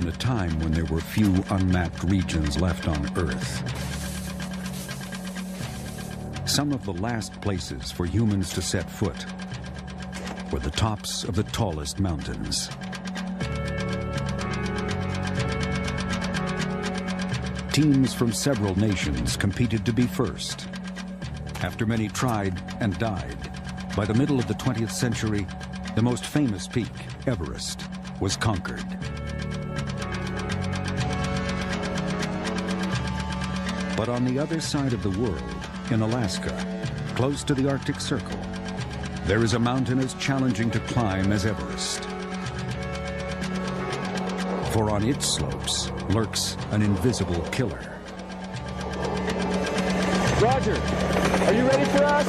in a time when there were few unmapped regions left on Earth. Some of the last places for humans to set foot were the tops of the tallest mountains. Teams from several nations competed to be first. After many tried and died, by the middle of the 20th century, the most famous peak, Everest, was conquered. But on the other side of the world, in Alaska, close to the Arctic Circle, there is a mountain as challenging to climb as Everest. For on its slopes lurks an invisible killer. Roger, are you ready for us?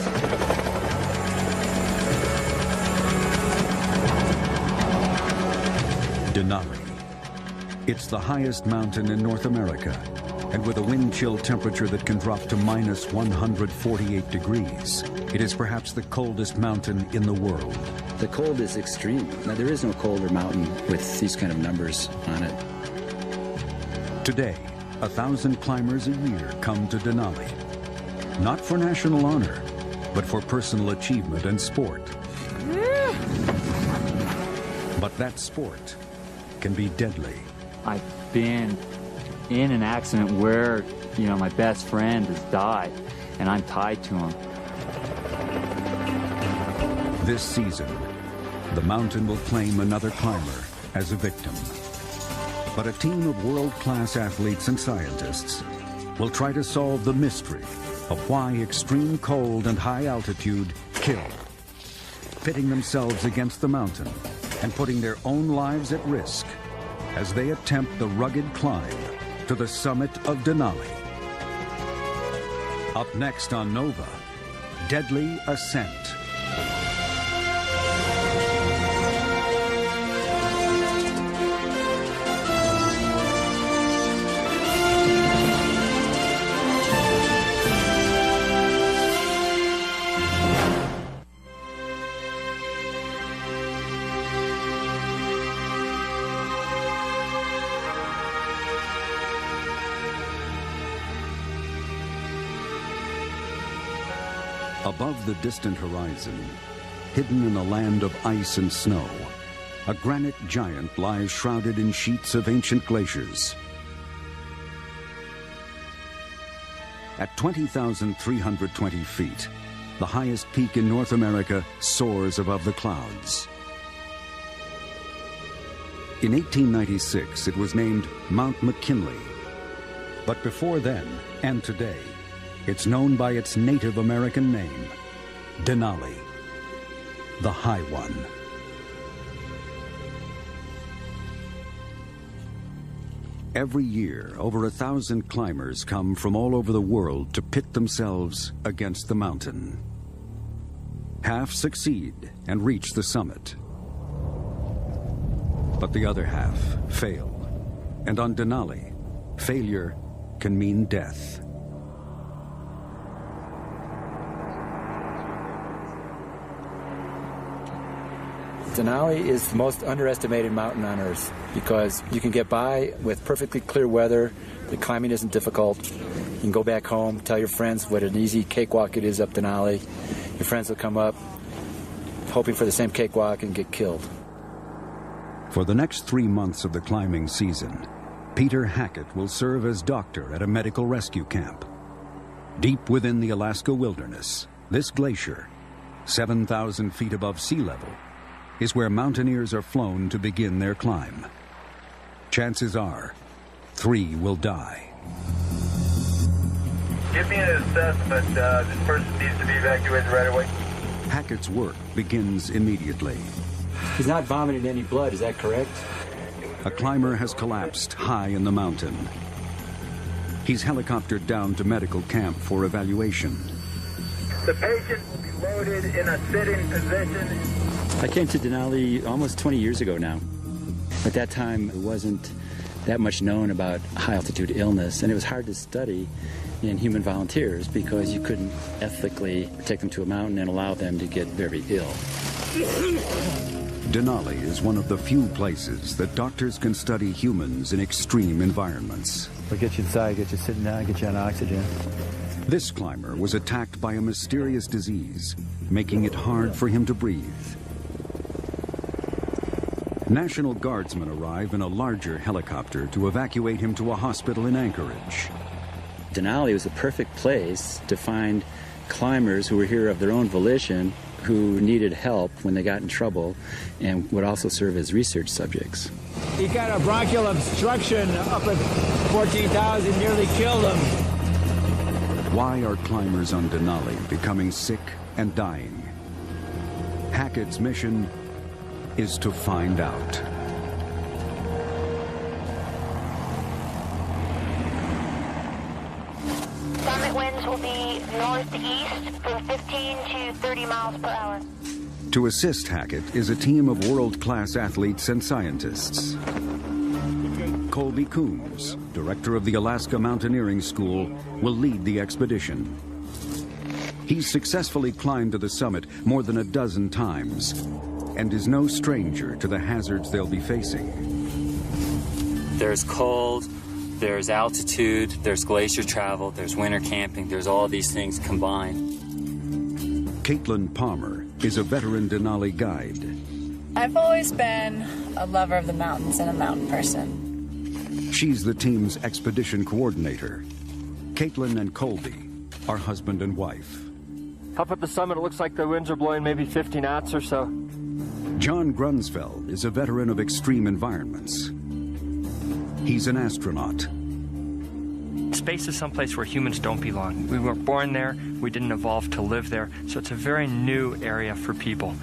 Denali. It's the highest mountain in North America, and with a wind chill temperature that can drop to minus 148 degrees, it is perhaps the coldest mountain in the world. The cold is extreme. Now, there is no colder mountain with these kind of numbers on it. Today, 1,000 climbers a year come to Denali, not for national honor, but for personal achievement and sport. But that sport can be deadly. I've been in an accident where, my best friend has died, and I'm tied to him. This season, the mountain will claim another climber as a victim. But a team of world-class athletes and scientists will try to solve the mystery of why extreme cold and high altitude kill, pitting themselves against the mountain and putting their own lives at risk as they attempt the rugged climb to the summit of Denali. Up next on Nova, Deadly Ascent. Above the distant horizon, hidden in a land of ice and snow, a granite giant lies shrouded in sheets of ancient glaciers. At 20,320 feet, the highest peak in North America soars above the clouds. In 1896, it was named Mount McKinley. But before then, and today, it's known by its Native American name, Denali, the High One. Every year, over 1,000 climbers come from all over the world to pit themselves against the mountain. Half succeed and reach the summit. But the other half fail. And on Denali, failure can mean death. Denali is the most underestimated mountain on Earth because you can get by with perfectly clear weather. The climbing isn't difficult. You can go back home, tell your friends what an easy cakewalk it is up Denali. Your friends will come up hoping for the same cakewalk and get killed. For the next 3 months of the climbing season, Peter Hackett will serve as doctor at a medical rescue camp. Deep within the Alaska wilderness, this glacier, 7,000 feet above sea level, is where mountaineers are flown to begin their climb. Chances are, 3 will die. Give me an assessment. This person needs to be evacuated right away. Hackett's work begins immediately. He's not vomiting any blood, is that correct? A climber has collapsed high in the mountain. He's helicoptered down to medical camp for evaluation. The patient will be loaded in a sitting position. I came to Denali almost 20 years ago now. At that time, it wasn't that much known about high-altitude illness, and it was hard to study in human volunteers because you couldn't ethically take them to a mountain and allow them to get very ill. Denali is one of the few places that doctors can study humans in extreme environments. We'll get you inside, get you sitting down, get you on oxygen. This climber was attacked by a mysterious disease, making it hard for him to breathe. National Guardsmen arrive in a larger helicopter to evacuate him to a hospital in Anchorage. Denali was the perfect place to find climbers who were here of their own volition, who needed help when they got in trouble, and would also serve as research subjects. He got a bronchial obstruction up at 14,000, nearly killed him. Why are climbers on Denali becoming sick and dying? Hackett's mission is to find out. Summit winds will be northeast from 15 to 30 miles per hour. To assist Hackett is a team of world-class athletes and scientists. Colby Coombs, director of the Alaska Mountaineering School, will lead the expedition. He's successfully climbed to the summit more than a dozen times and is no stranger to the hazards they'll be facing. There's cold, there's altitude, there's glacier travel, there's winter camping, there's all these things combined. Caitlin Palmer is a veteran Denali guide. I've always been a lover of the mountains and a mountain person. She's the team's expedition coordinator. Caitlin and Colby are husband and wife. Up at the summit, it looks like the winds are blowing maybe 50 knots or so. John Grunsfeld is a veteran of extreme environments. He's an astronaut. Space is someplace where humans don't belong. We weren't born there, we didn't evolve to live there, so it's a very new area for people,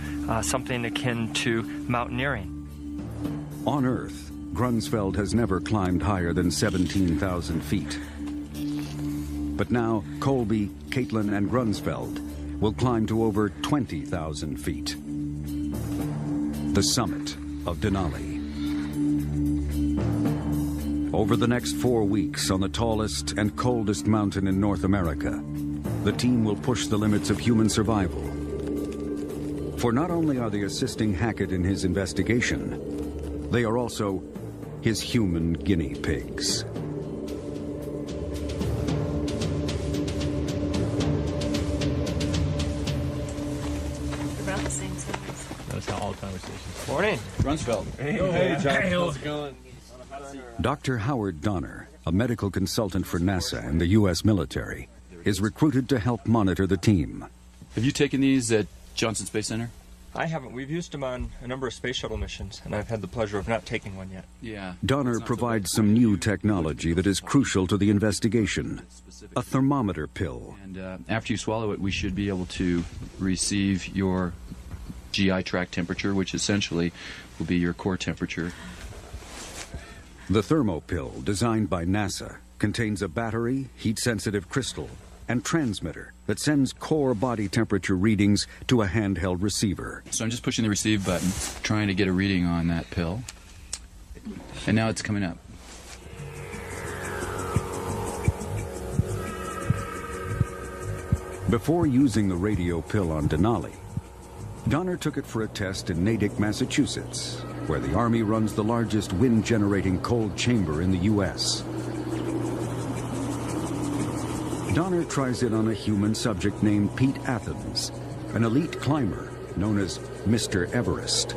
something akin to mountaineering. On Earth, Grunsfeld has never climbed higher than 17,000 feet. But now, Colby, Caitlin, and Grunsfeld will climb to over 20,000 feet. The summit of Denali. Over the next 4 weeks on the tallest and coldest mountain in North America, the team will push the limits of human survival. For not only are they assisting Hackett in his investigation, they are also his human guinea pigs. About the same size. That's how all conversations. Morning. Grunsfeld. Hey, John. How's it going? Dr. Howard Donner, a medical consultant for NASA and the U.S. military, is recruited to help monitor the team. Have you taken these at Johnson Space Center? I haven't. We've used them on a number of space shuttle missions, and I've had the pleasure of not taking one yet. Yeah. Donner provides some new technology that is crucial to the investigation. A thermometer pill. And after you swallow it, we should be able to receive your GI tract temperature, which essentially will be your core temperature. The thermopill, designed by NASA, contains a battery, heat-sensitive crystal, and transmitter that sends core body temperature readings to a handheld receiver. So I'm just pushing the receive button, trying to get a reading on that pill. And now it's coming up. Before using the radio pill on Denali, Donner took it for a test in Natick, Massachusetts, where the Army runs the largest wind-generating cold chamber in the U.S. Donner tries it on a human subject named Pete Athens, an elite climber known as Mr. Everest.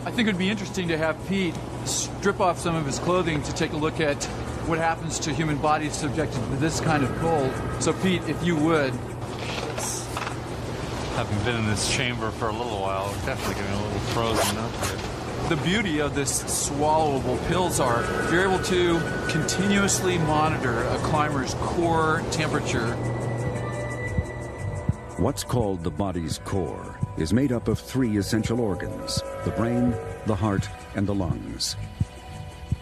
I think it would be interesting to have Pete strip off some of his clothing to take a look at what happens to human bodies subjected to this kind of cold. So Pete, if you would. Having been in this chamber for a little while, we're definitely getting a little frozen up here. The beauty of this swallowable pills are you're able to continuously monitor a climber's core temperature. What's called the body's core is made up of 3 essential organs: the brain, the heart, and the lungs.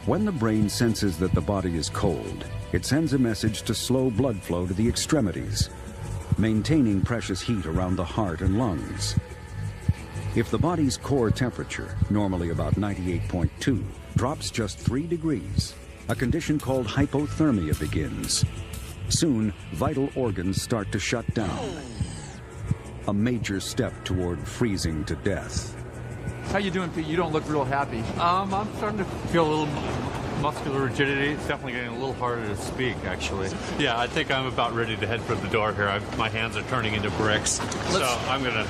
When the brain senses that the body is cold, it sends a message to slow blood flow to the extremities, maintaining precious heat around the heart and lungs. If the body's core temperature, normally about 98.2, drops just 3 degrees, a condition called hypothermia begins. Soon, vital organs start to shut down. A major step toward freezing to death. How you doing, Pete? You don't look real happy. I'm starting to feel a little muscular rigidity. It's definitely getting a little harder to speak, actually. Yeah, I think I'm about ready to head for the door here. My hands are turning into bricks, so I'm gonna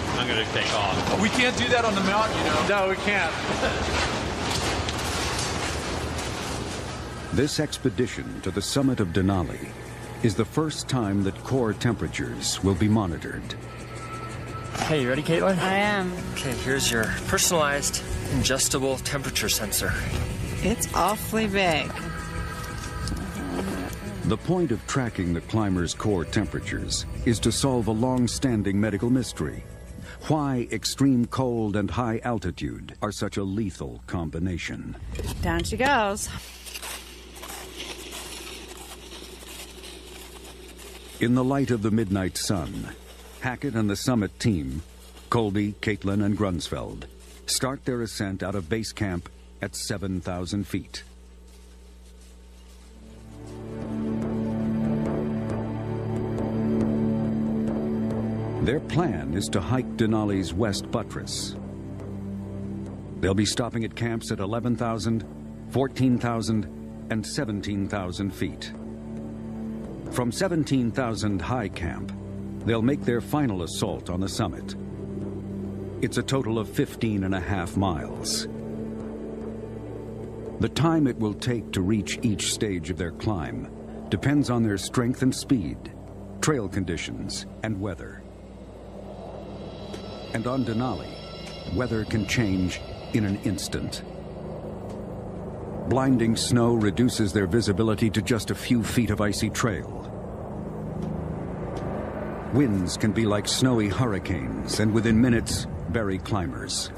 take off. We can't do that on the mountain, you know. No, we can't. This expedition to the summit of Denali is the first time that core temperatures will be monitored. Hey, you ready, Caitlin? I am. Okay, here's your personalized ingestible temperature sensor. It's awfully big. The point of tracking the climber's core temperatures is to solve a long-standing medical mystery. Why extreme cold and high altitude are such a lethal combination. Down she goes. In the light of the midnight sun, Hackett and the summit team, Colby, Caitlin, and Grunsfeld, start their ascent out of base camp at 7,000 feet. Their plan is to hike Denali's west buttress. They'll be stopping at camps at 11,000, 14,000, and 17,000 feet. From 17,000 high camp, they'll make their final assault on the summit. It's a total of 15.5 miles. The time it will take to reach each stage of their climb depends on their strength and speed, trail conditions, and weather. And on Denali, weather can change in an instant. Blinding snow reduces their visibility to just a few feet of icy trail. Winds can be like snowy hurricanes and within minutes bury climbers.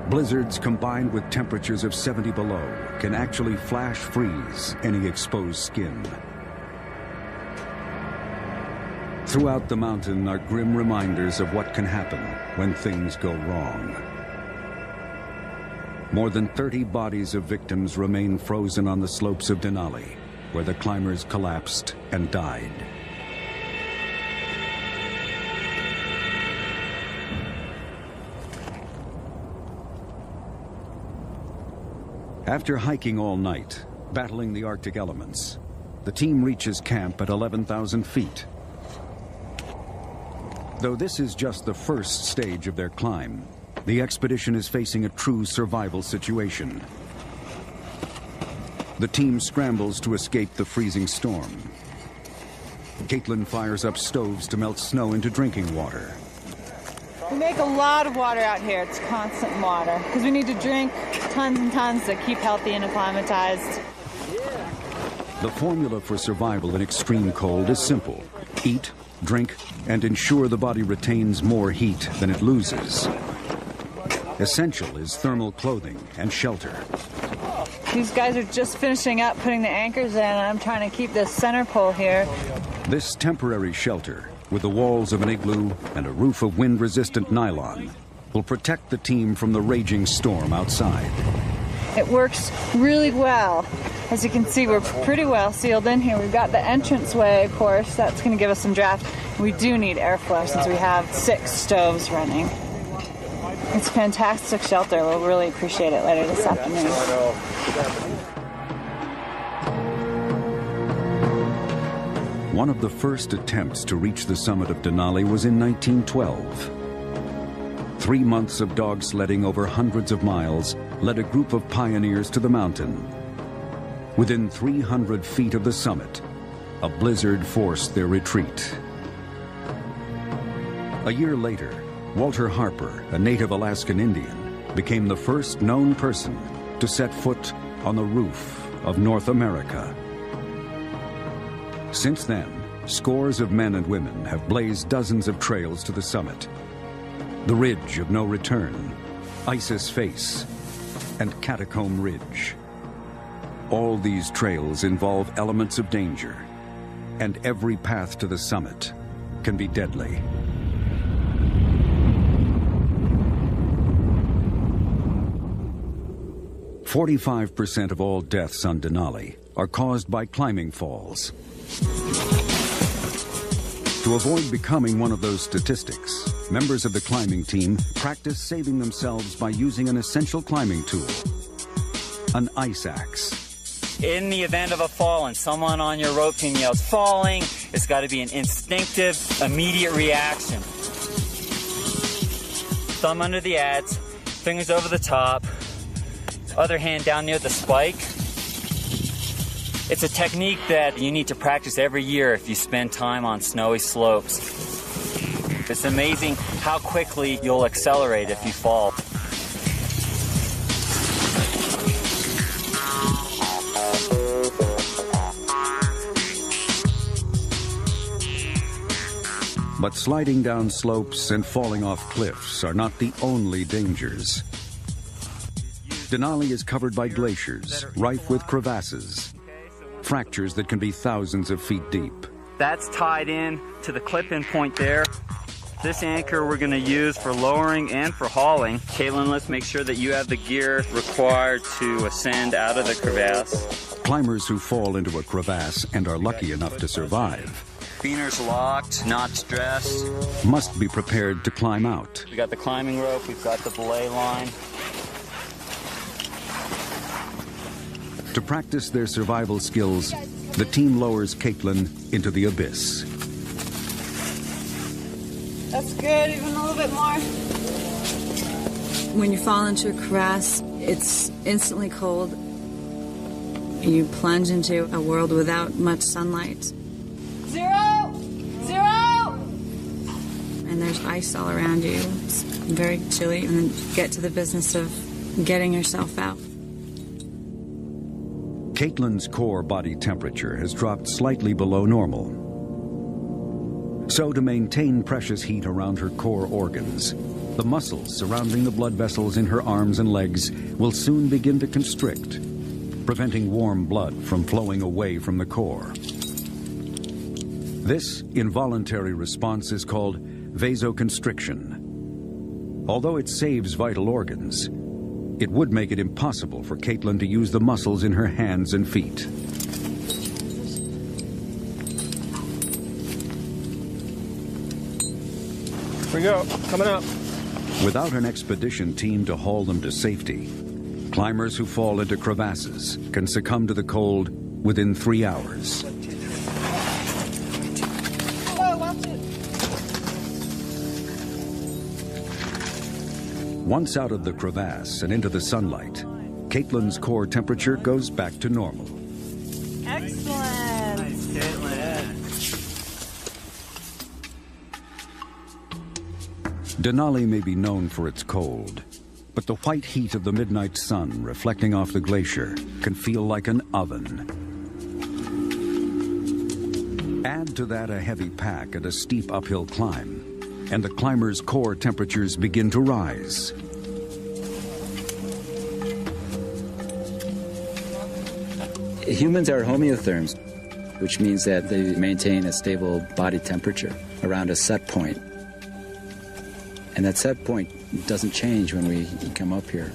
Blizzards combined with temperatures of 70 below can actually flash freeze any exposed skin. Throughout the mountain are grim reminders of what can happen when things go wrong. More than 30 bodies of victims remain frozen on the slopes of Denali, where the climbers collapsed and died. After hiking all night, battling the Arctic elements, the team reaches camp at 11,000 feet. Though this is just the first stage of their climb, the expedition is facing a true survival situation. The team scrambles to escape the freezing storm. Caitlin fires up stoves to melt snow into drinking water. We make a lot of water out here. It's constant water because we need to drink tons and tons to keep healthy and acclimatized. The formula for survival in extreme cold is simple. Eat, drink, and ensure the body retains more heat than it loses. Essential is thermal clothing and shelter. These guys are just finishing up putting the anchors in, and I'm trying to keep this center pole here. This temporary shelter, with the walls of an igloo and a roof of wind-resistant nylon, will protect the team from the raging storm outside. It works really well. As you can see, we're pretty well sealed in here. We've got the entranceway, of course. That's going to give us some draft. We do need airflow since we have 6 stoves running. It's fantastic shelter. We'll really appreciate it later this afternoon. One of the first attempts to reach the summit of Denali was in 1912. 3 months of dog sledding over hundreds of miles led a group of pioneers to the mountain. Within 300 feet of the summit, a blizzard forced their retreat. A year later, Walter Harper, a native Alaskan Indian, became the first known person to set foot on the roof of North America. Since then, scores of men and women have blazed dozens of trails to the summit. The Ridge of No Return, Isis Face, and Catacomb Ridge. All these trails involve elements of danger, and every path to the summit can be deadly. "45% of all deaths on Denali are caused by climbing falls. To avoid becoming one of those statistics, members of the climbing team practice saving themselves by using an essential climbing tool, an ice axe. In the event of a fall and someone on your rope team yells, falling, it's got to be an instinctive, immediate reaction. Thumb under the adze, fingers over the top, other hand down near the spike. It's a technique that you need to practice every year if you spend time on snowy slopes. It's amazing how quickly you'll accelerate if you fall. But sliding down slopes and falling off cliffs are not the only dangers. Denali is covered by glaciers, rife with crevasses, fractures that can be thousands of feet deep. That's tied in to the clip-in point there. This anchor we're going to use for lowering and for hauling. Caitlin, let's make sure that you have the gear required to ascend out of the crevasse. Climbers who fall into a crevasse and are lucky enough to survive Feelers locked, not stressed. must be prepared to climb out. We got the climbing rope, we've got the belay line. To practice their survival skills, the team lowers Caitlin into the abyss. That's good, even a little bit more. When you fall into a crevasse, it's instantly cold. You plunge into a world without much sunlight. 0! 0! And there's ice all around you. It's very chilly, and then get to the business of getting yourself out. Caitlin's core body temperature has dropped slightly below normal. So to maintain precious heat around her core organs, the muscles surrounding the blood vessels in her arms and legs will soon begin to constrict, preventing warm blood from flowing away from the core. This involuntary response is called vasoconstriction. Although it saves vital organs, it would make it impossible for Caitlin to use the muscles in her hands and feet. Here we go, coming up. Without an expedition team to haul them to safety, climbers who fall into crevasses can succumb to the cold within 3 hours. Oh, watch it. Once out of the crevasse and into the sunlight, Caitlin's core temperature goes back to normal. Excellent. Nice, Caitlin. Denali may be known for its cold, but the white heat of the midnight sun reflecting off the glacier can feel like an oven. Add to that a heavy pack and a steep uphill climb, and the climber's core temperatures begin to rise. Humans are homeotherms, which means that they maintain a stable body temperature around a set point. And that set point doesn't change when we come up here.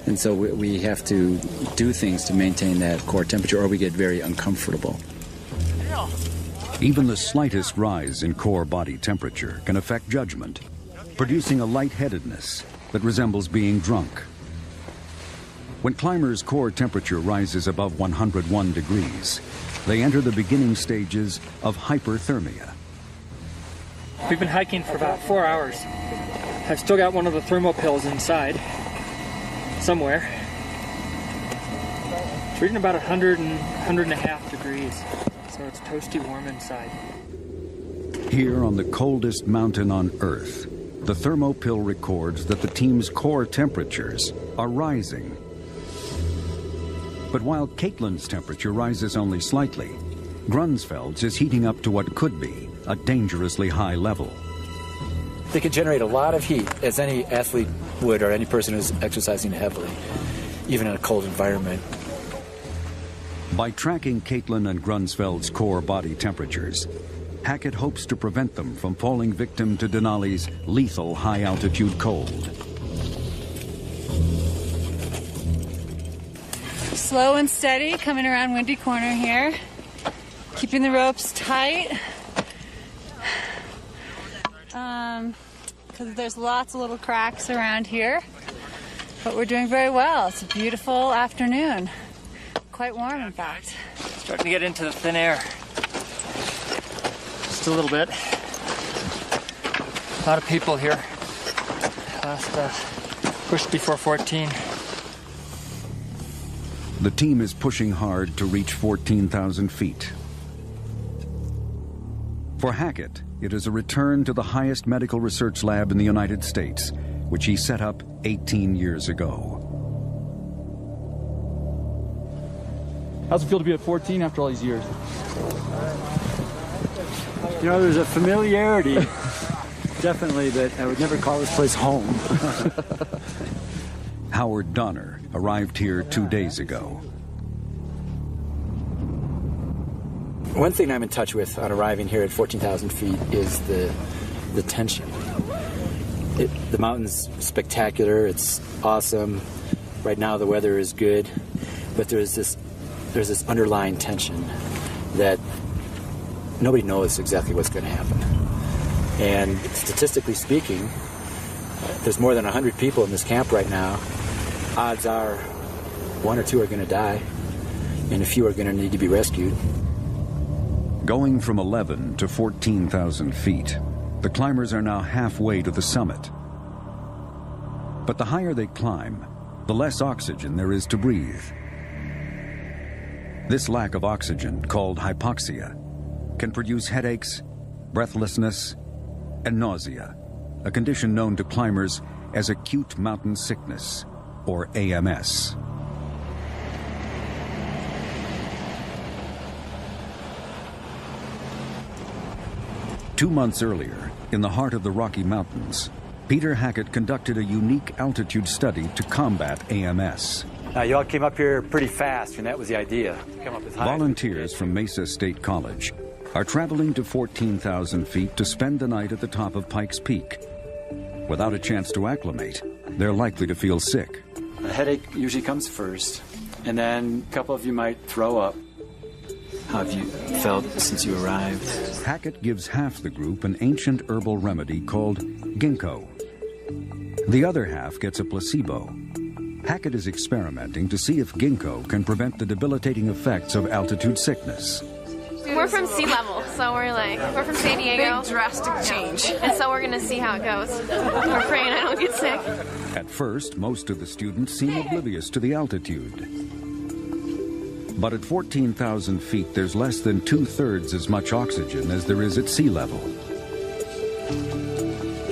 And so we have to do things to maintain that core temperature, or we get very uncomfortable. Even the slightest rise in core body temperature can affect judgment, producing a lightheadedness that resembles being drunk. When climbers' core temperature rises above 101 degrees, they enter the beginning stages of hyperthermia. We've been hiking for about 4 hours. I've still got one of the thermal pills inside, somewhere. It's reading about 100.5 degrees, so it's toasty warm inside. Here on the coldest mountain on Earth, the thermopill records that the team's core temperatures are rising. But while Caitlin's temperature rises only slightly, Grunsfeld's is heating up to what could be a dangerously high level. They can generate a lot of heat, as any athlete would, or any person who's exercising heavily, even in a cold environment. By tracking Caitlin and Grunsfeld's core body temperatures, Hackett hopes to prevent them from falling victim to Denali's lethal high-altitude cold. Slow and steady, coming around Windy Corner here. Keeping the ropes tight. because there's lots of little cracks around here. But we're doing very well. It's a beautiful afternoon. Quite warm, in fact. Starting to get into the thin air. Just a little bit. A lot of people here. Pushed before 14. The team is pushing hard to reach 14,000 feet. For Hackett, it is a return to the highest medical research lab in the United States, which he set up 18 years ago. How's it feel to be at 14 after all these years? You know, there's a familiarity, definitely, but I would never call this place home. Howard Donner arrived here 2 days ago. One thing I'm in touch with on arriving here at 14,000 feet is the tension. The mountain's spectacular, it's awesome. Right now the weather is good, but there's this underlying tension that nobody knows exactly what's going to happen. And statistically speaking, there's more than 100 people in this camp right now. Odds are 1 or 2 are going to die, and a few are going to need to be rescued. Going from 11 to 14,000 feet, the climbers are now halfway to the summit. But the higher they climb, the less oxygen there is to breathe. This lack of oxygen, called hypoxia, can produce headaches, breathlessness, and nausea, a condition known to climbers as acute mountain sickness, or AMS. Two months earlier, in the heart of the Rocky Mountains, Peter Hackett conducted a unique altitude study to combat AMS. Now, you all came up here pretty fast, and that was the idea. Come up as high. Volunteers from Mesa State College are traveling to 14,000 feet to spend the night at the top of Pikes Peak. Without a chance to acclimate, they're likely to feel sick. A headache usually comes first, and then a couple of you might throw up. How have you felt since you arrived? Hackett gives half the group an ancient herbal remedy called ginkgo. The other half gets a placebo. Hackett is experimenting to see if ginkgo can prevent the debilitating effects of altitude sickness. We're from sea level, so we're from San Diego. Big drastic change. And so we're gonna see how it goes. We're praying I don't get sick. At first, most of the students seem oblivious to the altitude. But at 14,000 feet, there's less than 2/3 as much oxygen as there is at sea level.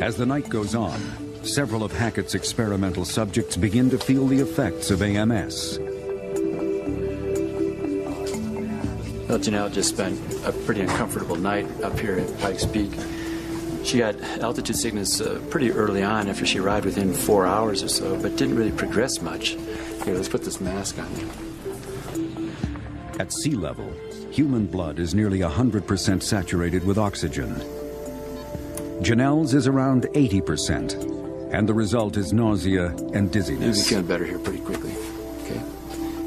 As the night goes on, several of Hackett's experimental subjects begin to feel the effects of AMS. Well, Janelle just spent a pretty uncomfortable night up here at Pikes Peak. She got altitude sickness pretty early on after she arrived, within 4 hours or so, but didn't really progress much. Here, let's put this mask on you. At sea level, human blood is nearly 100% saturated with oxygen. Janelle's is around 80%, and the result is nausea and dizziness. You'll be feeling better here pretty quickly. Okay?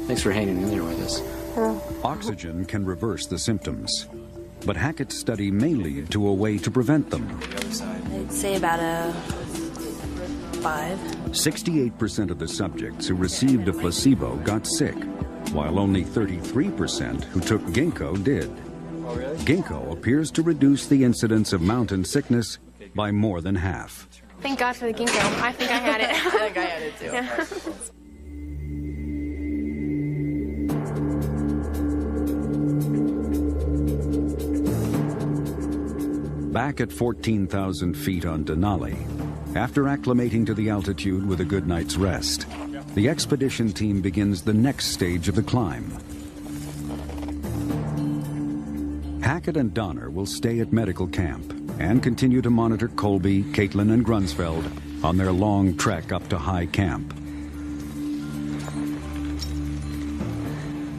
Thanks for hanging in there with us. Oxygen can reverse the symptoms, but Hackett's study may lead to a way to prevent them. I'd say about a 5. 68% of the subjects who received a placebo got sick, while only 33% who took ginkgo did. Ginkgo appears to reduce the incidence of mountain sickness by more than half. Thank God for the ginkgo. I think I had it. I think I had it too. Yeah. Back at 14,000 feet on Denali, after acclimating to the altitude with a good night's rest, the expedition team begins the next stage of the climb. Hackett and Donner will stay at medical camp and continue to monitor Colby, Caitlin, and Grunsfeld on their long trek up to high camp.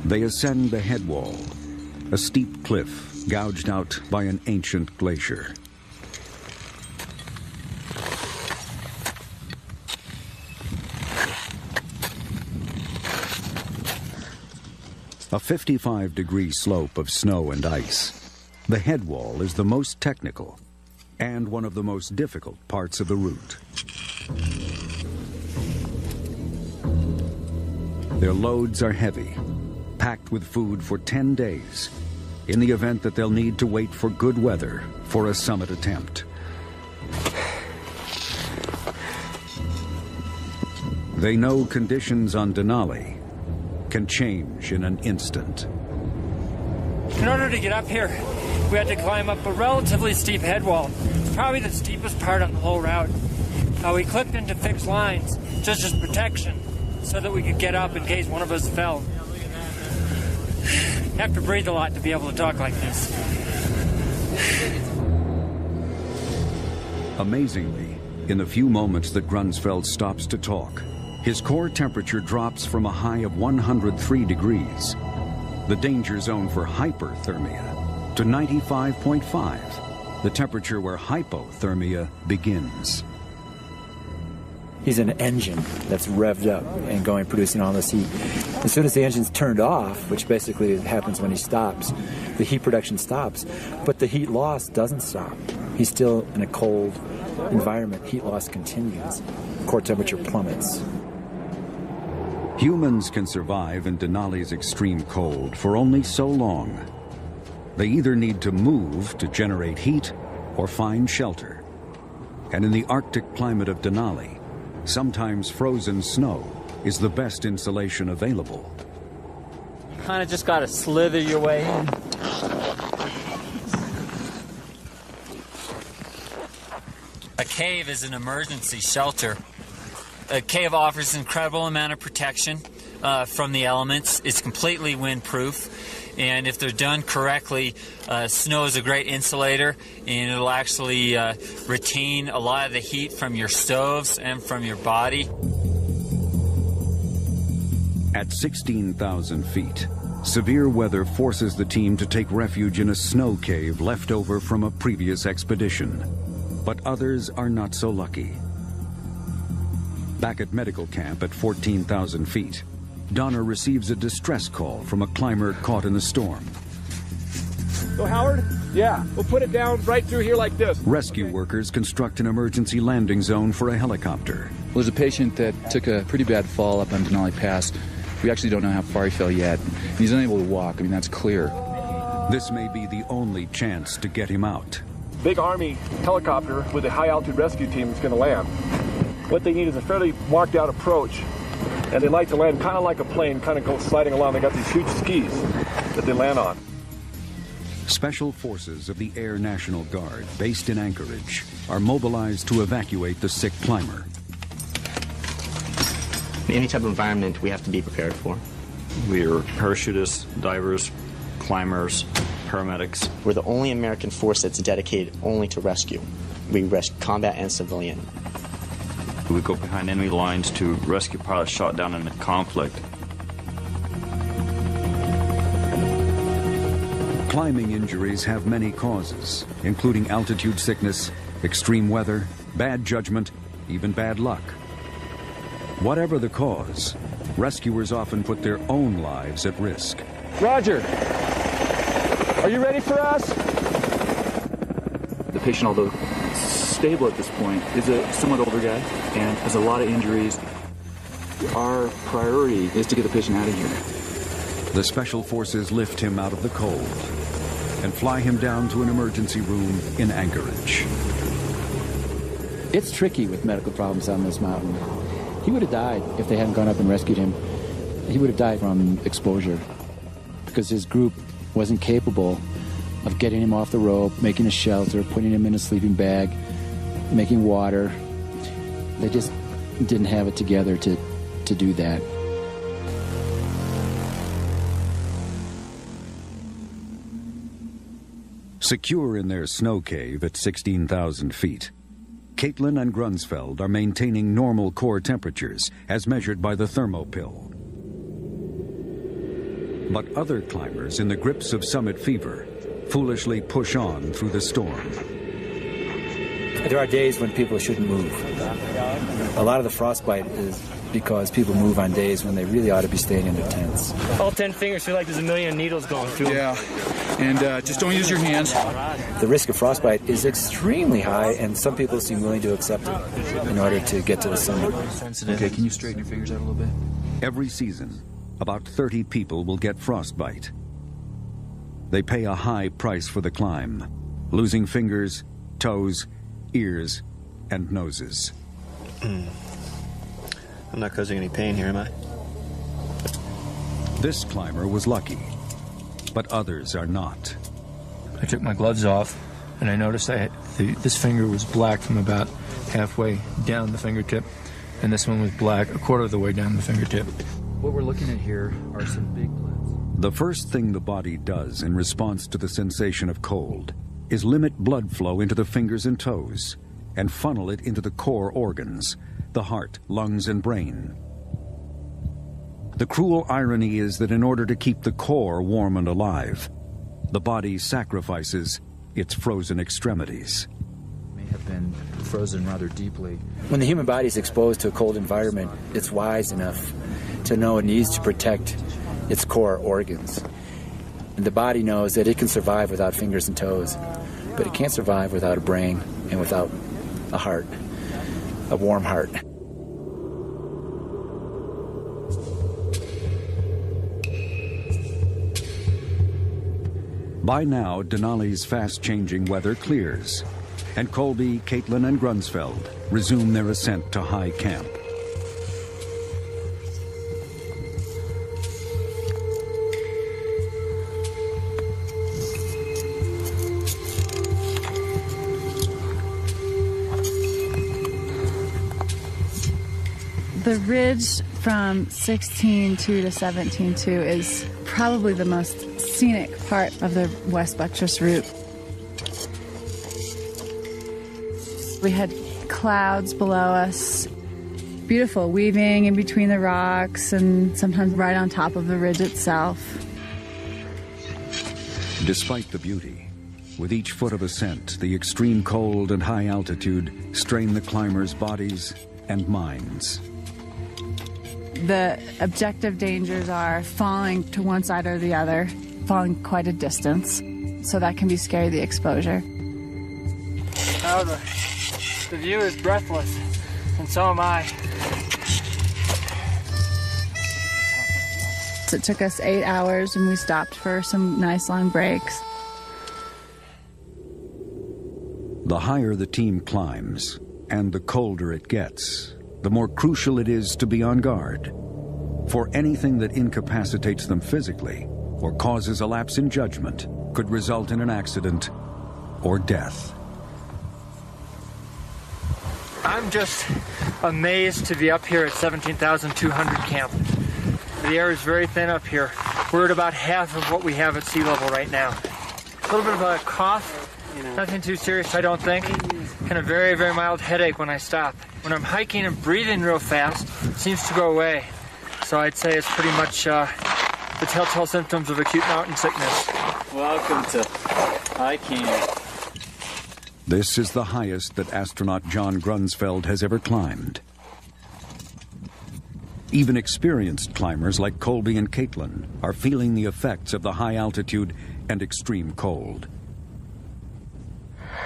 They ascend the head wall, a steep cliff gouged out by an ancient glacier. A 55-degree slope of snow and ice. The head wall is the most technical, and one of the most difficult parts of the route. Their loads are heavy, packed with food for 10 days, in the event that they'll need to wait for good weather for a summit attempt. They know conditions on Denali can change in an instant. In order to get up here, we had to climb up a relatively steep head wall. It's probably the steepest part on the whole route. We clipped into fixed lines just as protection so that we could get up in case one of us fell. You have to breathe a lot to be able to talk like this. Amazingly, in the few moments that Grunsfeld stops to talk, his core temperature drops from a high of 103 degrees, the danger zone for hyperthermia, to 95.5, the temperature where hypothermia begins. He's an engine that's revved up and producing all this heat. As soon as the engine's turned off, which basically happens when he stops, the heat production stops, but the heat loss doesn't stop. He's still in a cold environment. Heat loss continues. Core temperature plummets. Humans can survive in Denali's extreme cold for only so long. They either need to move to generate heat or find shelter. And in the Arctic climate of Denali, sometimes frozen snow is the best insulation available. Kind of just got to slither your way in. A cave is an emergency shelter. A cave offers an incredible amount of protection from the elements. It's completely windproof, and if they're done correctly, snow is a great insulator, and it'll actually retain a lot of the heat from your stoves and from your body. At 16,000 feet, severe weather forces the team to take refuge in a snow cave left over from a previous expedition. But others are not so lucky. Back at medical camp at 14,000 feet, Donner receives a distress call from a climber caught in the storm. So Howard? Yeah, we'll put it down right through here like this. Rescue workers construct an emergency landing zone for a helicopter. Well, there's a patient that took a pretty bad fall up on Denali Pass. We actually don't know how far he fell yet. He's unable to walk. I mean, that's clear. This may be the only chance to get him out. Big Army helicopter with a high-altitude rescue team is going to land. What they need is a fairly marked-out approach, and they like to land kind of like a plane, kind of go sliding along. They got these huge skis that they land on. Special forces of the Air National Guard, based in Anchorage, are mobilized to evacuate the sick climber. Any type of environment we have to be prepared for. We are parachutists, divers, climbers, paramedics. We're the only American force that's dedicated only to rescue. We rescue combat and civilian. We go behind enemy lines to rescue pilots shot down in a conflict. Climbing injuries have many causes, including altitude sickness, extreme weather, bad judgment, even bad luck. Whatever the cause, rescuers often put their own lives at risk. Roger. Are you ready for us? The patient, although stable at this point, is a somewhat older guy and has a lot of injuries. Our priority is to get the patient out of here. The special forces lift him out of the cold and fly him down to an emergency room in Anchorage. It's tricky with medical problems on this mountain. He would have died if they hadn't gone up and rescued him. He would have died from exposure because his group wasn't capable of getting him off the rope, making a shelter, putting him in a sleeping bag, making water. They just didn't have it together to do that. Secure in their snow cave at 16,000 feet, Caitlin and Grunsfeld are maintaining normal core temperatures as measured by the thermopill. But other climbers in the grips of summit fever foolishly push on through the storm. There are days when people shouldn't move. A lot of the frostbite is because people move on days when they really ought to be staying in their tents. All 10 fingers feel like there's a million needles going through them. Yeah, and just don't use your hands. The risk of frostbite is extremely high, and some people seem willing to accept it in order to get to the summit. Okay, can you straighten your fingers out a little bit? Every season, about 30 people will get frostbite. They pay a high price for the climb, losing fingers, toes, ears, and noses. I'm not causing any pain here, am I? This climber was lucky, but others are not. I took my gloves off, and I noticed this finger was black from about halfway down the fingertip, and this one was black a quarter of the way down the fingertip. What we're looking at here are some big blends. The first thing the body does in response to the sensation of cold is limit blood flow into the fingers and toes and funnel it into the core organs, the heart, lungs, and brain. The cruel irony is that in order to keep the core warm and alive, the body sacrifices its frozen extremities. May have been frozen rather deeply. When the human body is exposed to a cold environment, it's wise enough to know it needs to protect its core organs. And the body knows that it can survive without fingers and toes, but it can't survive without a brain and without a heart, a warm heart. By now, Denali's fast-changing weather clears, and Colby, Caitlin, and Grunsfeld resume their ascent to high camp. The ridge from 16.2 to 17.2 is probably the most scenic part of the West Buttress route. We had clouds below us, beautiful weaving in between the rocks and sometimes right on top of the ridge itself. Despite the beauty, with each foot of ascent, the extreme cold and high altitude strain the climbers' bodies and minds. The objective dangers are falling to one side or the other, falling quite a distance, so that can be scary, the exposure. However, the view is breathless, and so am I. It took us 8 hours, and we stopped for some nice long breaks. The higher the team climbs, and the colder it gets, the more crucial it is to be on guard. For anything that incapacitates them physically or causes a lapse in judgment could result in an accident or death. I'm just amazed to be up here at 17,200 camp. The air is very thin up here. We're at about half of what we have at sea level right now. A little bit of a cough, nothing too serious, I don't think. Kind of very, very mild headache when I stop. When I'm hiking and breathing real fast, it seems to go away. So I'd say it's pretty much the telltale symptoms of acute mountain sickness. Welcome to high camp. This is the highest that astronaut John Grunsfeld has ever climbed. Even experienced climbers like Colby and Caitlin are feeling the effects of the high altitude and extreme cold.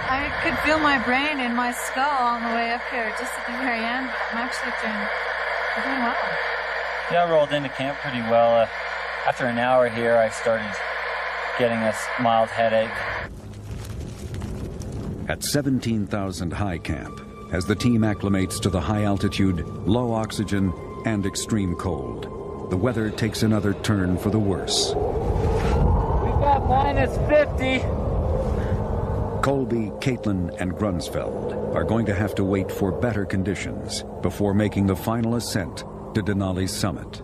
I could feel my brain in my skull on the way up here, just at the very end. I'm actually doing well. Yeah, I rolled into camp pretty well. After an hour here, I started getting a mild headache. At 17,000 high camp, as the team acclimates to the high altitude, low oxygen, and extreme cold, the weather takes another turn for the worse. We've got minus 50. Colby, Caitlin, and Grunsfeld are going to have to wait for better conditions before making the final ascent to Denali's summit.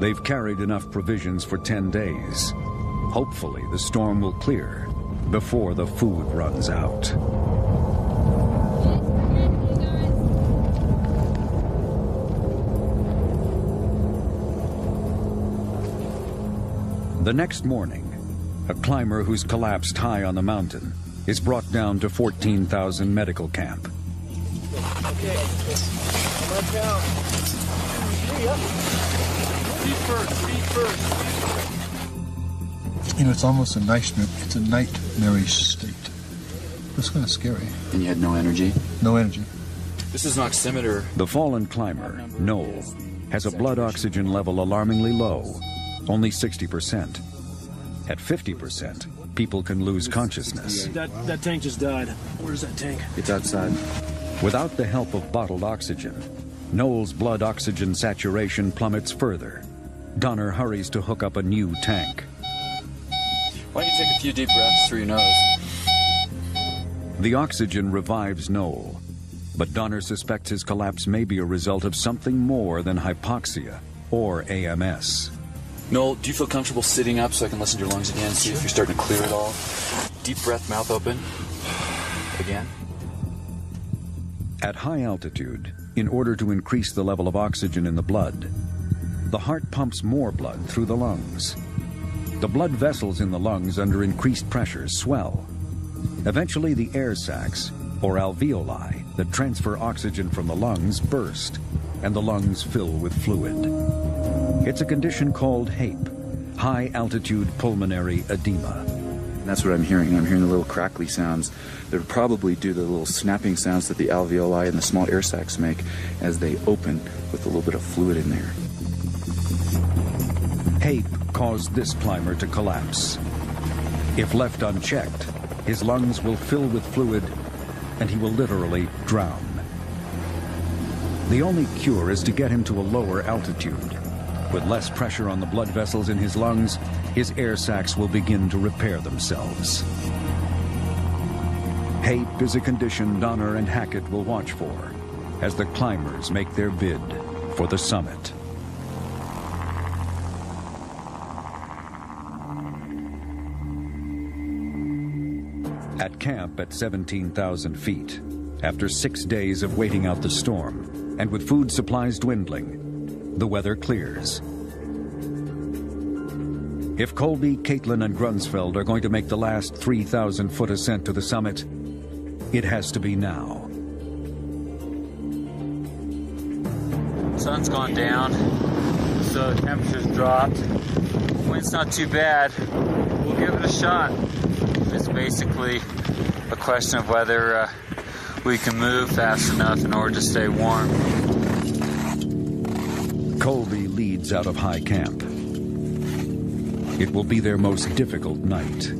They've carried enough provisions for 10 days. Hopefully, the storm will clear before the food runs out. The next morning, a climber who's collapsed high on the mountain is brought down to 14,000 medical camp. Okay. Let's go. Feet first. You know, it's almost a nightmarish state. It's kind of scary. And you had no energy? No energy. This is an oximeter. The fallen climber, Noel, has a blood oxygen level alarmingly low, only 60%. At 50%, people can lose consciousness. That tank just died. Where's that tank? It's outside. Without the help of bottled oxygen, Noel's blood oxygen saturation plummets further. Donner hurries to hook up a new tank. Why don't you take a few deep breaths through your nose? The oxygen revives Noel, but Donner suspects his collapse may be a result of something more than hypoxia or AMS. Noel, do you feel comfortable sitting up so I can listen to your lungs again, see if you're starting to clear it all? Deep breath, mouth open. Again. At high altitude, in order to increase the level of oxygen in the blood, the heart pumps more blood through the lungs. The blood vessels in the lungs under increased pressure swell. Eventually, the air sacs, or alveoli, that transfer oxygen from the lungs burst, and the lungs fill with fluid. It's a condition called HAPE, high altitude pulmonary edema. And that's what I'm hearing. I'm hearing the little crackly sounds that would probably do the little snapping sounds that the alveoli and the small air sacs make as they open with a little bit of fluid in there. HAPE caused this climber to collapse. If left unchecked, his lungs will fill with fluid and he will literally drown. The only cure is to get him to a lower altitude. With less pressure on the blood vessels in his lungs, his air sacs will begin to repair themselves. HAPE is a condition Donner and Hackett will watch for as the climbers make their bid for the summit. At camp at 17,000 feet, after 6 days of waiting out the storm, and with food supplies dwindling, the weather clears. If Colby, Caitlin, and Grunsfeld are going to make the last 3,000-foot ascent to the summit, it has to be now. Sun's gone down, so temperature's dropped. Wind's not too bad. We'll give it a shot. It's basically a question of whether we can move fast enough in order to stay warm. Colby leads out of high camp. It will be their most difficult night.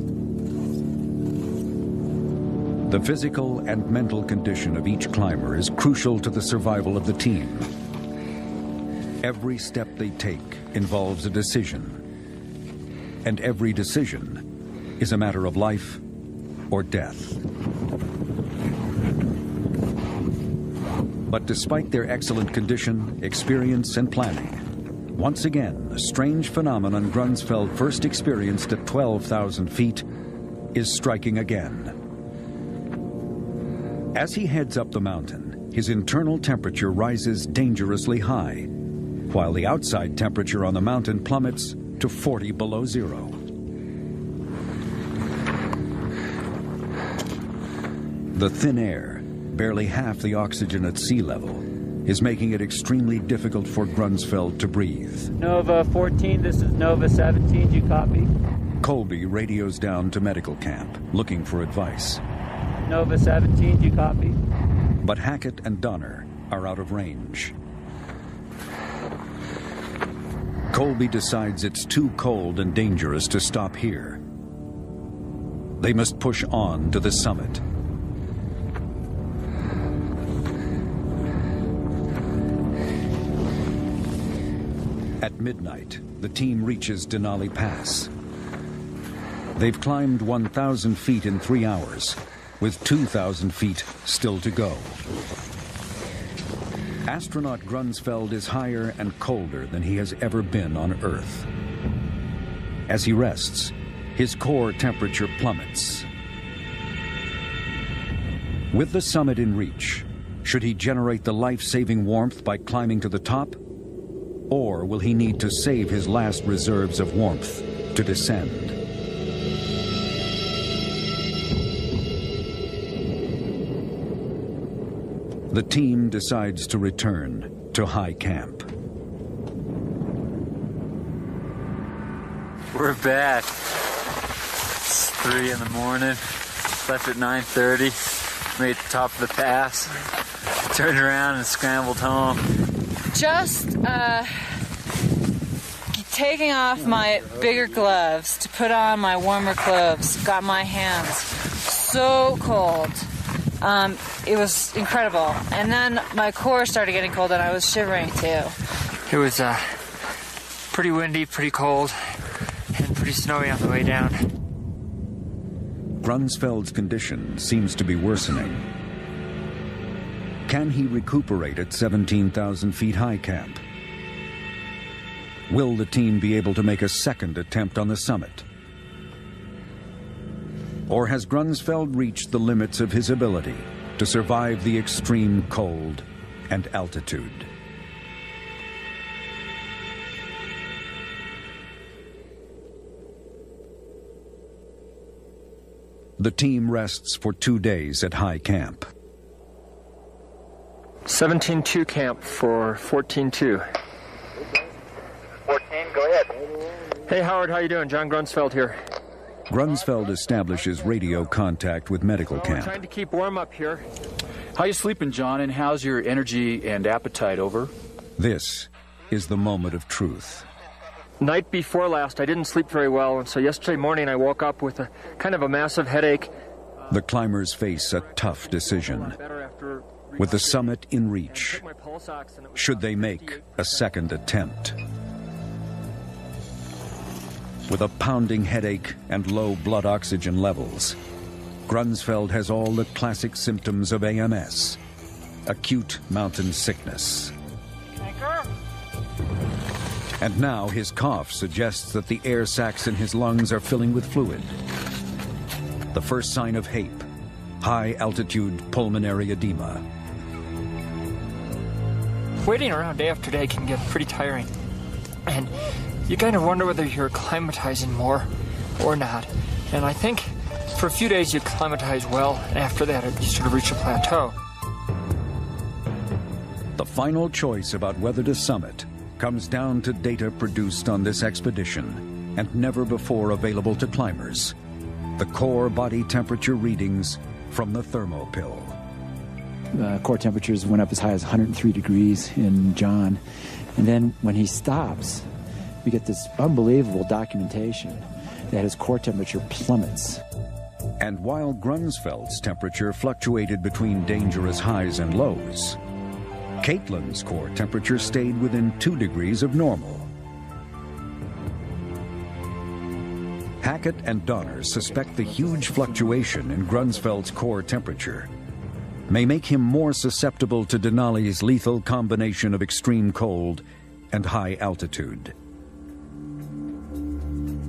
The physical and mental condition of each climber is crucial to the survival of the team. Every step they take involves a decision. And every decision is a matter of life or death. But despite their excellent condition, experience, and planning, once again, a strange phenomenon Grunsfeld first experienced at 12,000 feet is striking again. As he heads up the mountain, his internal temperature rises dangerously high, while the outside temperature on the mountain plummets to 40 below zero. The thin air, barely half the oxygen at sea level, is making it extremely difficult for Grunsfeld to breathe. Nova 14, this is Nova 17, do you copy? Colby radios down to medical camp, looking for advice. Nova 17, do you copy? But Hackett and Donner are out of range. Colby decides it's too cold and dangerous to stop here. They must push on to the summit. At midnight, the team reaches Denali Pass. They've climbed 1,000 feet in 3 hours, with 2,000 feet still to go. Astronaut Grunsfeld is higher and colder than he has ever been on Earth. As he rests, his core temperature plummets. With the summit in reach, should he generate the life-saving warmth by climbing to the top? Or will he need to save his last reserves of warmth to descend? The team decides to return to high camp. We're back. It's 3 in the morning. Left at 9:30. Made the top of the pass. Turned around and scrambled home. Just taking off my bigger gloves to put on my warmer clothes. Got my hands so cold. It was incredible. And then my core started getting cold and I was shivering too. It was pretty windy, pretty cold, and pretty snowy on the way down. Grunsfeld's condition seems to be worsening. Can he recuperate at 17,000 feet high camp? Will the team be able to make a second attempt on the summit? Or has Grunsfeld reached the limits of his ability to survive the extreme cold and altitude? The team rests for 2 days at high camp. 17-2 camp for 14-2. 14, go ahead. Hey Howard, how you doing? John Grunsfeld here. Grunsfeld establishes radio contact with medical We're camp. trying to keep warm up here. How you sleeping, John, and how's your energy and appetite? Over. This is the moment of truth. Night before last, I didn't sleep very well, and so yesterday morning I woke up with a kind of a massive headache. The climbers face a tough decision. With the summit in reach, should they make a second attempt? With a pounding headache and low blood oxygen levels, Grunsfeld has all the classic symptoms of AMS, acute mountain sickness. And now his cough suggests that the air sacs in his lungs are filling with fluid. The first sign of HAPE, high-altitude pulmonary edema. Waiting around day after day can get pretty tiring. And you kind of wonder whether you're acclimatizing more or not. And I think for a few days you acclimatize well, and after that you sort of reach a plateau. The final choice about whether to summit comes down to data produced on this expedition and never before available to climbers. The core body temperature readings from the thermopill. Core temperatures went up as high as 103 degrees in John. And then when he stops, we get this unbelievable documentation that his core temperature plummets. And while Grunsfeld's temperature fluctuated between dangerous highs and lows, Caitlin's core temperature stayed within 2 degrees of normal. Hackett and Donner suspect the huge fluctuation in Grunsfeld's core temperature may make him more susceptible to Denali's lethal combination of extreme cold and high altitude.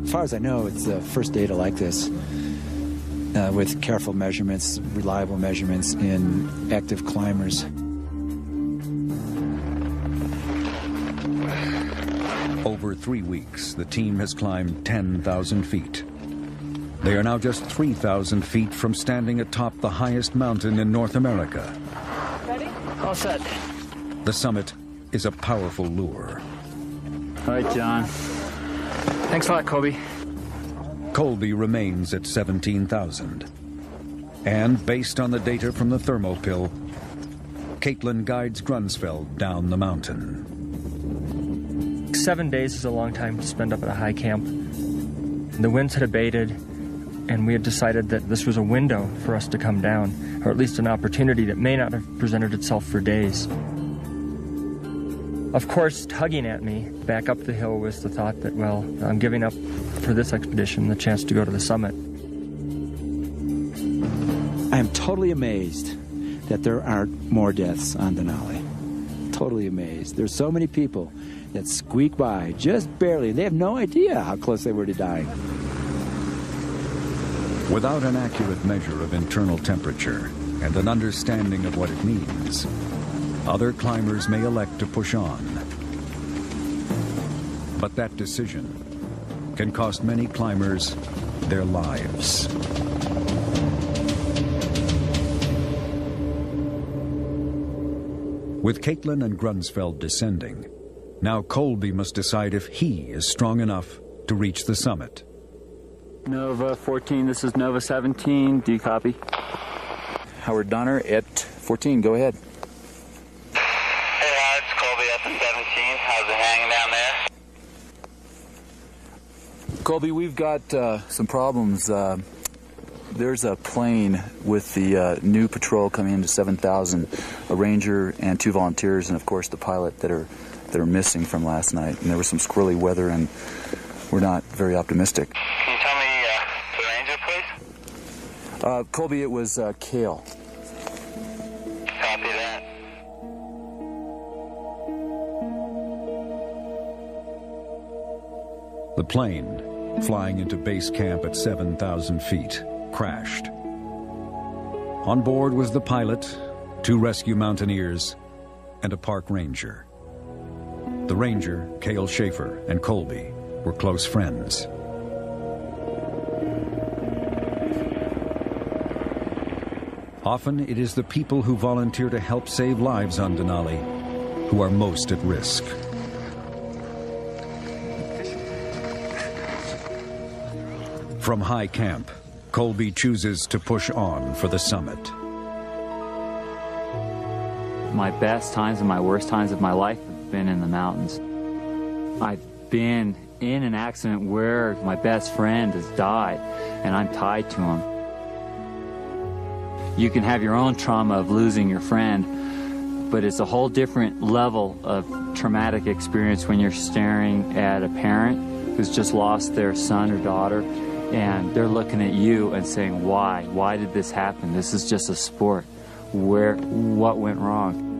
As far as I know, it's the first data like this with careful measurements, reliable measurements in active climbers. Over 3 weeks, the team has climbed 10,000 feet. They are now just 3,000 feet from standing atop the highest mountain in North America. Ready? All set. The summit is a powerful lure. All right, John. Thanks a lot, Colby. Colby remains at 17,000. And based on the data from the thermopill, Caitlin guides Grunsfeld down the mountain. 7 days is a long time to spend up at a high camp. The winds had abated, and we had decided that this was a window for us to come down, or at least an opportunity that may not have presented itself for days. Of course, tugging at me back up the hill was the thought that, well, I'm giving up for this expedition the chance to go to the summit. I am totally amazed that there aren't more deaths on Denali. Totally amazed. There's so many people that squeak by just barely. They have no idea how close they were to dying. Without an accurate measure of internal temperature and an understanding of what it means, other climbers may elect to push on. But that decision can cost many climbers their lives. With Caitlin and Grunsfeld descending, now Colby must decide if he is strong enough to reach the summit. Nova 14, this is Nova 17. Do you copy? Howard Donner at 14, go ahead. Hey, it's Colby at the 17. How's it hanging down there? Colby, we've got some problems. There's a plane with the new patrol coming into 7,000, a ranger and 2 volunteers, and of course the pilot that are missing from last night. And there was some squirrely weather, and we're not very optimistic. Can you tell me the ranger, please? Colby, it was Cale. Copy that. The plane, flying into base camp at 7,000 feet, crashed. On board was the pilot, 2 rescue mountaineers, and a park ranger. The ranger, Cale Schaefer, and Colby were close friends. Often it is the people who volunteer to help save lives on Denali who are most at risk. From high camp, Colby chooses to push on for the summit. My best times and my worst times of my life have been in the mountains. I've been in an accident where my best friend has died and I'm tied to him. You can have your own trauma of losing your friend, but it's a whole different level of traumatic experience when you're staring at a parent who's just lost their son or daughter, and they're looking at you and saying, why? Why did this happen? This is just a sport. What went wrong?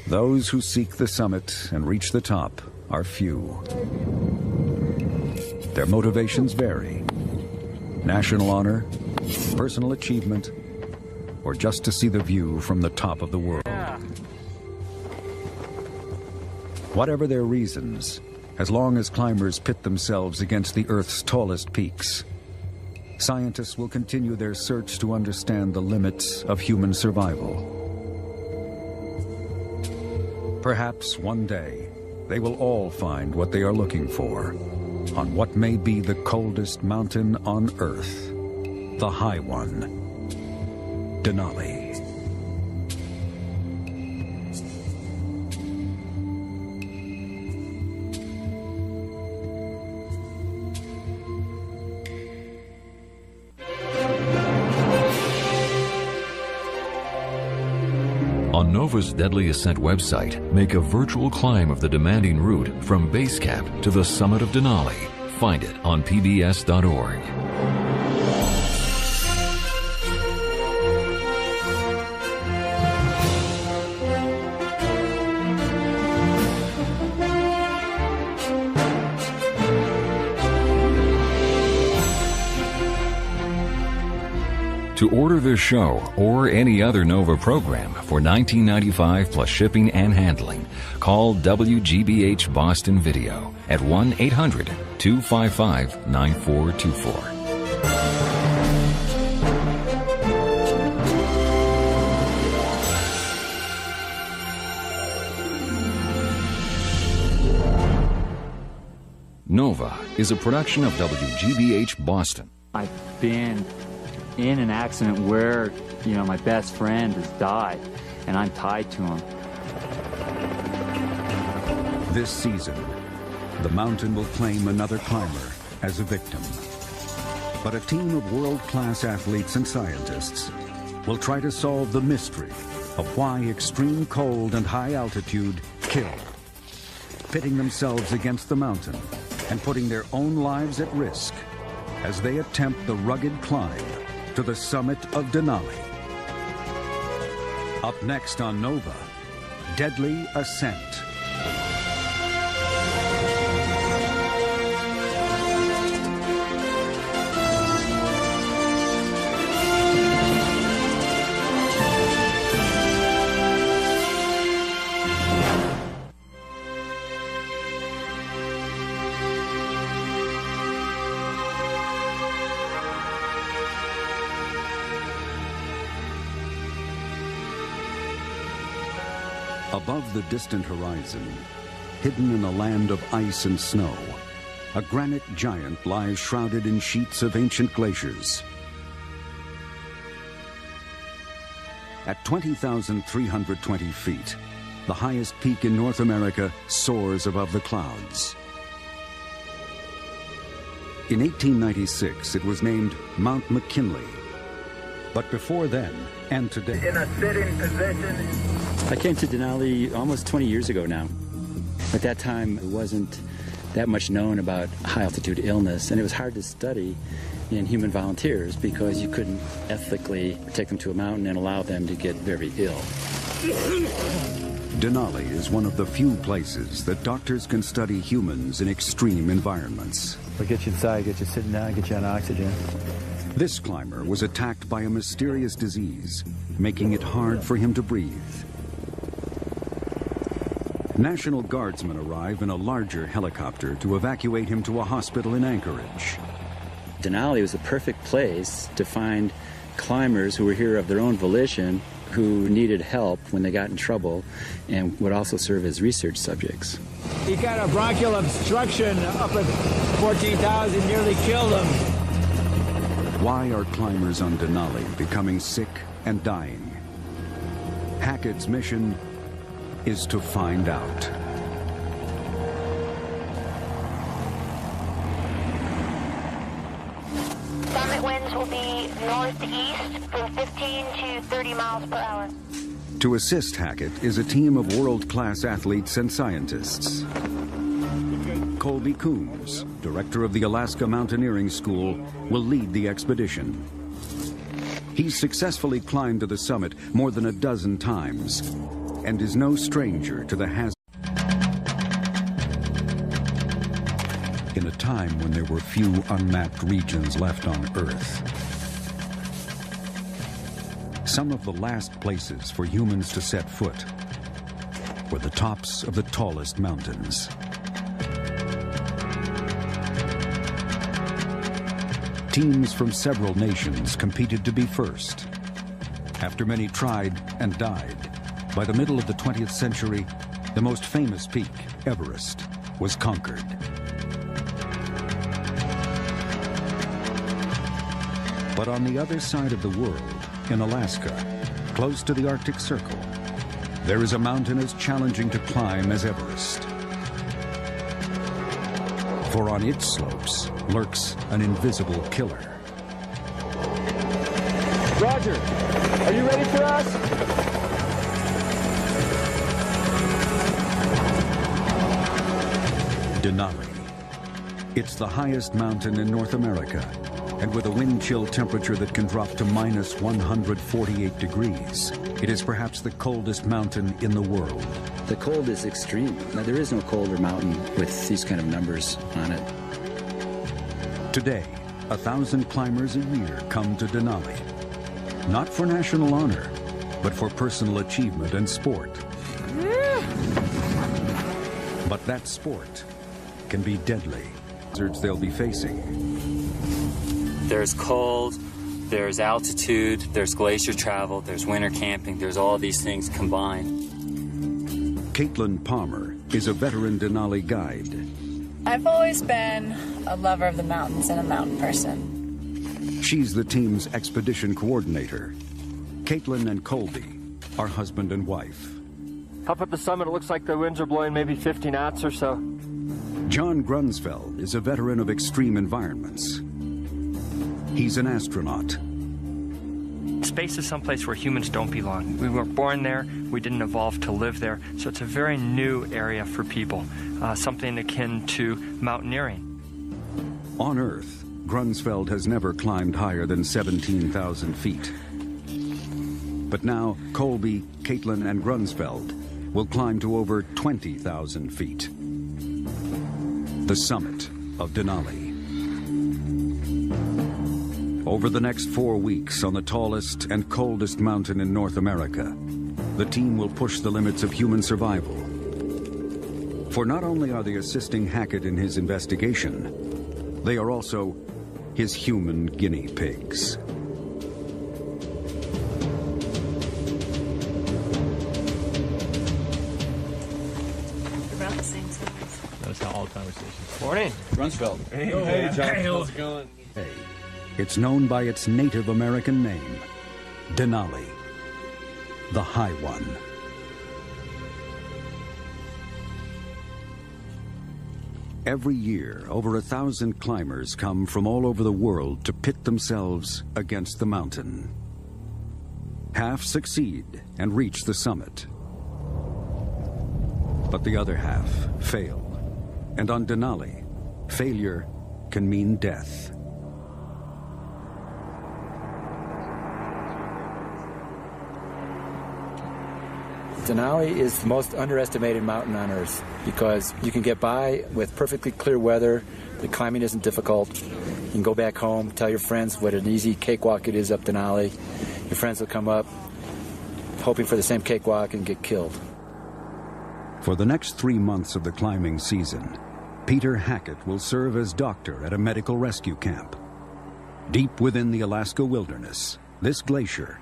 Those who seek the summit and reach the top are few. Their motivations vary. National honor, personal achievement, or just to see the view from the top of the world. Whatever their reasons, as long as climbers pit themselves against the Earth's tallest peaks, scientists will continue their search to understand the limits of human survival. Perhaps one day, they will all find what they are looking for on what may be the coldest mountain on Earth, the high one, Denali. On Nova's Deadly Ascent website, make a virtual climb of the demanding route from base camp to the summit of Denali. Find it on pbs.org. To order this show or any other Nova program for $19.95 plus shipping and handling, call WGBH Boston Video at 1-800-255-9424. Nova is a production of WGBH Boston. I've been in an accident where, my best friend has died and I'm tied to him. This season, the mountain will claim another climber as a victim. But a team of world-class athletes and scientists will try to solve the mystery of why extreme cold and high altitude kill, pitting themselves against the mountain and putting their own lives at risk as they attempt the rugged climb to the summit of Denali. Up next on Nova, Deadly Ascent. Above the distant horizon, hidden in a land of ice and snow, a granite giant lies shrouded in sheets of ancient glaciers. At 20,320 feet, the highest peak in North America soars above the clouds. In 1896, it was named Mount McKinley. But before then, and today... In a sitting position. I came to Denali almost 20 years ago now. At that time, it wasn't that much known about high-altitude illness, and it was hard to study in human volunteers because you couldn't ethically take them to a mountain and allow them to get very ill. Denali is one of the few places that doctors can study humans in extreme environments. We'll get you inside, get you sitting down, get you on oxygen. This climber was attacked by a mysterious disease, making it hard for him to breathe. National Guardsmen arrive in a larger helicopter to evacuate him to a hospital in Anchorage. Denali was a perfect place to find climbers who were here of their own volition, who needed help when they got in trouble, and would also serve as research subjects. He got a bronchial obstruction up at 14,000, nearly killed him. Why are climbers on Denali becoming sick and dying? Hackett's mission is to find out. Summit winds will be northeast from 15 to 30 miles per hour. To assist Hackett is a team of world-class athletes and scientists. Colby Coombs, director of the Alaska Mountaineering School, will lead the expedition. He's successfully climbed to the summit more than a dozen times and is no stranger to the hazard. In a time when there were few unmapped regions left on Earth, some of the last places for humans to set foot were the tops of the tallest mountains. Teams from several nations competed to be first. After many tried and died, by the middle of the 20th century, the most famous peak, Everest, was conquered. But on the other side of the world, in Alaska, close to the Arctic Circle, there is a mountain as challenging to climb as Everest. For on its slopes lurks an invisible killer. Roger, are you ready for us? Denali. It's the highest mountain in North America, and with a wind chill temperature that can drop to minus 148 degrees, it is perhaps the coldest mountain in the world. The cold is extreme. Now, there is no colder mountain with these kind of numbers on it. Today, 1,000 climbers a year come to Denali, not for national honor, but for personal achievement and sport. But that sport can be deadly. Hazards they'll be facing. There's cold, there's altitude, there's glacier travel, there's winter camping, there's all these things combined. Caitlin Palmer is a veteran Denali guide. I've always been a lover of the mountains and a mountain person. She's the team's expedition coordinator. Caitlin and Colby are husband and wife. Up at the summit, it looks like the winds are blowing maybe 50 knots or so. John Grunsfeld is a veteran of extreme environments. He's an astronaut. Space is someplace where humans don't belong. We weren't born there, we didn't evolve to live there, so it's a very new area for people, something akin to mountaineering. On Earth, Grunsfeld has never climbed higher than 17,000 feet. But now, Colby, Caitlin, and Grunsfeld will climb to over 20,000 feet. The summit of Denali. Over the next 4 weeks on the tallest and coldest mountain in North America, the team will push the limits of human survival. For not only are they assisting Hackett in his investigation, they are also his human guinea pigs. normal conversation. Morning. Rumsfeld. Hey, John. How's it going? It's known by its Native American name, Denali, the High One. Every year, over 1,000 climbers come from all over the world to pit themselves against the mountain. Half succeed and reach the summit, but the other half fail. And on Denali, failure can mean death. Denali is the most underestimated mountain on Earth because you can get by with perfectly clear weather. The climbing isn't difficult. You can go back home, tell your friends what an easy cakewalk it is up Denali. Your friends will come up hoping for the same cakewalk and get killed. For the next 3 months of the climbing season, Peter Hackett will serve as doctor at a medical rescue camp. Deep within the Alaska wilderness, this glacier,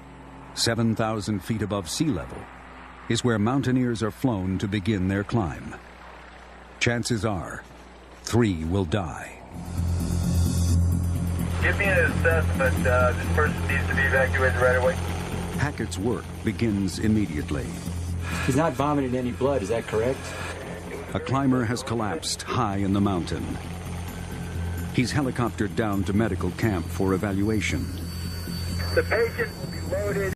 7,000 feet above sea level, is where mountaineers are flown to begin their climb. Chances are, 3 will die. Give me an assessment. This person needs to be evacuated right away. Hackett's work begins immediately. He's not vomiting any blood, is that correct? A climber has collapsed high in the mountain. He's helicoptered down to medical camp for evaluation. The patient will be loaded